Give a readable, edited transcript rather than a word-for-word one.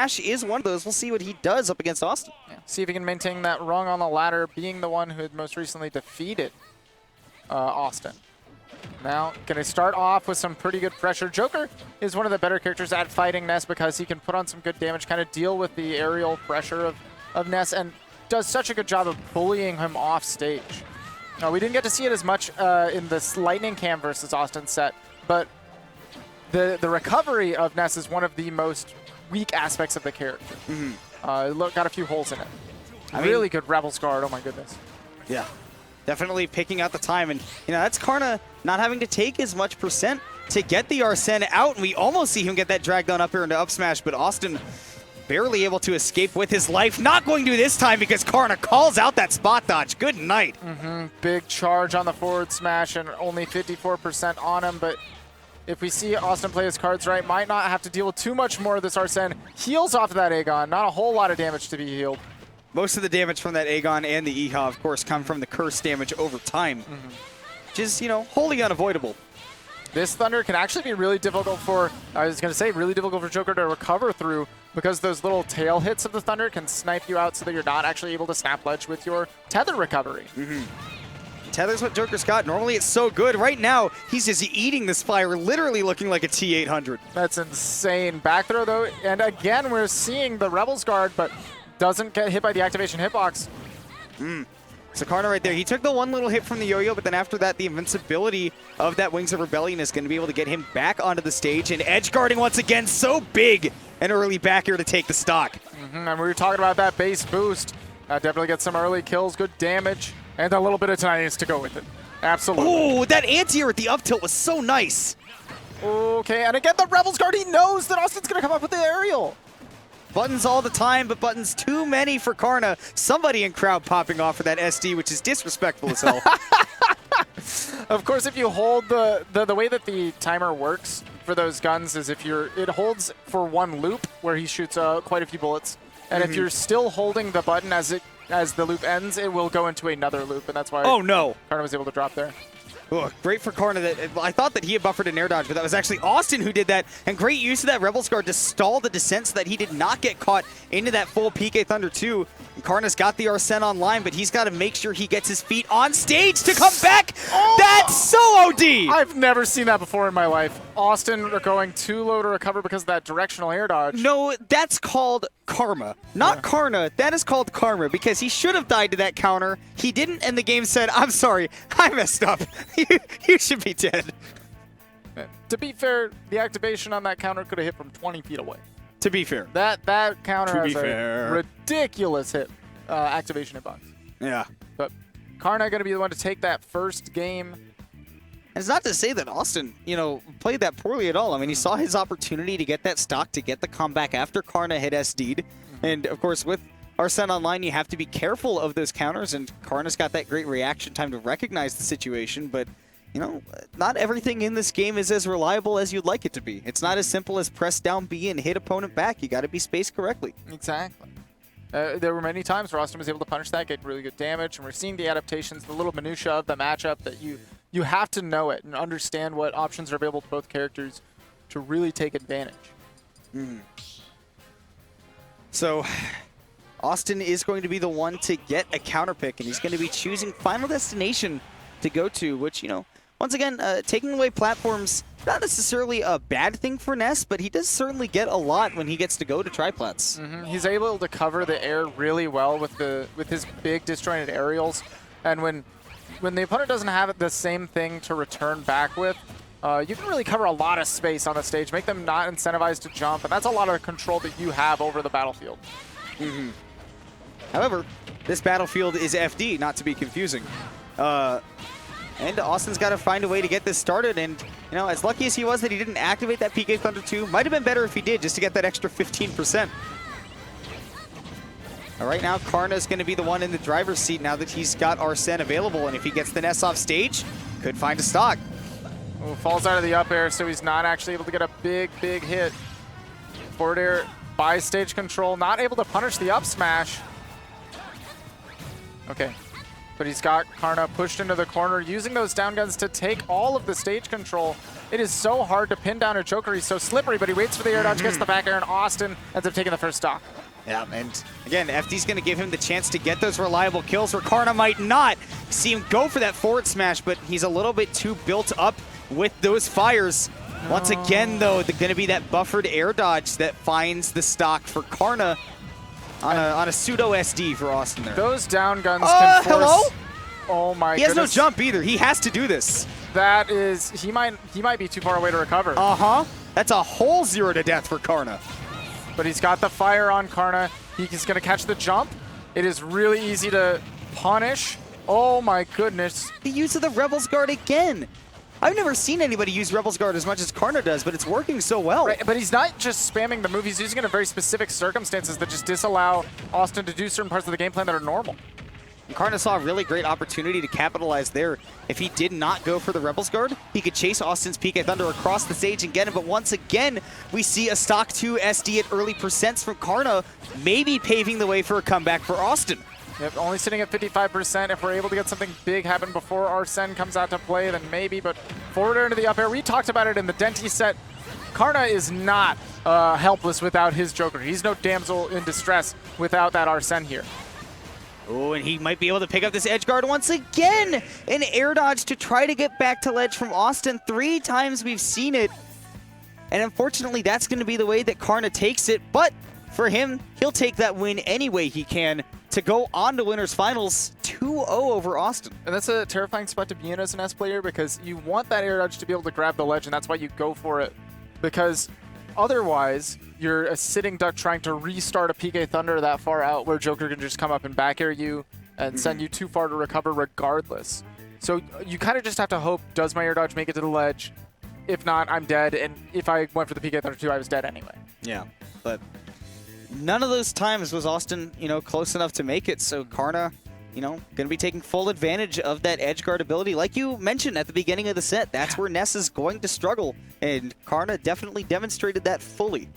is one of those. We'll see what he does up against Awestin. Yeah. See if he can maintain that rung on the ladder, being the one who had most recently defeated Awestin. Now, going to start off with some pretty good pressure. Joker is one of the better characters at fighting Ness because he can put on some good damage, kind of deal with the aerial pressure of Ness, and does such a good job of bullying him off stage. We didn't get to see it as much in this Lightning Cam versus Awestin set, but the recovery of Ness is one of the most weak aspects of the character. Got a few holes in it. Really good Rebel's Guard, oh my goodness. Yeah, definitely picking out the time. And, that's Karna not having to take as much percent to get the Arsene out. And we almost see him get that dragged on up here into up smash, but Awestin barely able to escape with his life. Not going to this time because Karna calls out that spot dodge. Good night. Big charge on the forward smash and only 54% on him, but if we see Awestin play his cards right, might not have to deal with too much more of this Arsene. Heals off of that Aegon, not a whole lot of damage to be healed. Most of the damage from that Aegon and the Iha, of course, come from the curse damage over time, which is, wholly unavoidable. This Thunder can actually be really difficult for, really difficult for Joker to recover through, because those little tail hits of the Thunder can snipe you out so that you're not actually able to snap ledge with your tether recovery. Tether's what Joker's got. Normally it's so good. Right now, he's just eating this fire, literally looking like a T800. That's insane. Back throw, though, and again, we're seeing the Rebel's Guard, but doesn't get hit by the activation hitbox. So Karna right there, he took the one little hit from the yo-yo, but then after that, the invincibility of that Wings of Rebellion is going to be able to get him back onto the stage, and edge guarding once again, so big, an early back here to take the stock. And we were talking about that base boost. Definitely get some early kills, good damage, and a little bit of tinnitus to go with it. Absolutely. Oh, that anti-air at the up tilt was so nice. Okay, and again, the Rebel's Guard, he knows that Austin's going to come up with the aerial. Buttons all the time, but buttons too many for Karna. Somebody in crowd popping off for that SD, which is disrespectful as hell. Of course, if you hold the way that the timer works for those guns is it holds for one loop where he shoots quite a few bullets, and if you're still holding the button as the loop ends, it will go into another loop, and that's why Karna was able to drop there. Ugh, great for Karna. I thought that he had buffered an air dodge, but that was actually Awestin who did that. And great use of that Rebel's Guard to stall the descent so that he did not get caught into that full PK Thunder 2. And Karna's got the Arsene online, but he's got to make sure he gets his feet on stage to come back. Oh! That's so OD! I've never seen that before in my life. Awestin going too low to recover because of that directional air dodge. No, that's called karma. Not Karna. That is called karma because he should have died to that counter. He didn't, and the game said, I'm sorry, I messed up. You should be dead. To be fair, the activation on that counter could have hit from 20 feet away. To be fair. That counter has a ridiculous hit activation hitbox. Yeah. But Karna going to be the one to take that first game. And it's not to say that Awestin, played that poorly at all. I mean, he saw his opportunity to get that stock, to get the comeback after Karna had SD'd. And, of course, with Arsene online, you have to be careful of those counters, and Karna's got that great reaction time to recognize the situation, but, not everything in this game is as reliable as you'd like it to be. It's not as simple as press down B and hit opponent back. You got to be spaced correctly. Exactly. There were many times where Awestin was able to punish that, get really good damage, and we're seeing the adaptations, the little minutia of the matchup that you have to know it and understand what options are available to both characters to really take advantage. So Awestin is going to be the one to get a counter pick, and he's going to be choosing Final Destination to go to, which, once again, taking away platforms, not necessarily a bad thing for Ness, but he does certainly get a lot when he gets to go to triplats. He's able to cover the air really well with his big disjointed aerials, and when the opponent doesn't have the same thing to return back with, you can really cover a lot of space on the stage, make them not incentivized to jump, and that's a lot of control that you have over the battlefield. However, this battlefield is FD, not to be confusing. And Austin's got to find a way to get this started, and, as lucky as he was that he didn't activate that PK Thunder 2, might have been better if he did, just to get that extra 15%. Right now, Karna's going to be the one in the driver's seat now that he's got Arsene available, and if he gets the Ness off stage, could find a stock. Oh, falls out of the up air, so he's not actually able to get a big hit. Forward air by stage control, not able to punish the up smash. Okay. but he's got Karna pushed into the corner, using those down guns to take all of the stage control. It is so hard to pin down a Joker. He's so slippery, but he waits for the air dodge, gets the back air, and Awestin ends up taking the first stock. Yeah, and again, FD's going to give him the chance to get those reliable kills where Karna might not. See him go for that forward smash, but he's a little bit too built up with those fires. Once again, though, going to be that buffered air dodge that finds the stock for Karna on a pseudo SD for Awestin there. Those down guns can force... Hello? Oh my He has goodness. no jump either. He has to do this. That is... He might be too far away to recover. Uh-huh. That's a whole 0 to death for Karna. But he's got the fire on Karna. He's going to catch the jump. It is really easy to punish. Oh my goodness. The use of the Rebel's Guard again. I've never seen anybody use Rebel's Guard as much as Karna does, but it's working so well. Right, but he's not just spamming the move. He's using it in very specific circumstances that just disallow Awestin to do certain parts of the game plan that are normal. And Karna saw a really great opportunity to capitalize there. If he did not go for the Rebel's Guard, he could chase Austin's PK Thunder across the stage and get him. But once again, we see a stock 2 SD at early percents from Karna, maybe paving the way for a comeback for Awestin. Yep, only sitting at 55%. If we're able to get something big happen before Arsene comes out to play, then maybe. But forward air into the up air. We talked about it in the Denti set. Karna is not helpless without his Joker. He's no damsel in distress without that Arsene here. Oh, and he might be able to pick up this edge guard once again. An air dodge to try to get back to ledge from Awestin. 3 times we've seen it. And unfortunately, that's going to be the way that Karna takes it. But for him, he'll take that win any way he can to go on to winners finals 2-0 over Awestin. And that's a terrifying spot to be in as an S player because you want that air dodge to be able to grab the ledge, and that's why you go for it. Because otherwise, you're a sitting duck trying to restart a PK Thunder that far out where Joker can just come up and back air you and send you too far to recover regardless. So you kind of just have to hope, does my air dodge make it to the ledge? If not, I'm dead. And if I went for the PK Thunder 2, I was dead anyway. Yeah, but none of those times was Awestin, close enough to make it. So Karna, going to be taking full advantage of that edge guard ability. Like you mentioned at the beginning of the set, that's where Ness is going to struggle. And Karna definitely demonstrated that fully.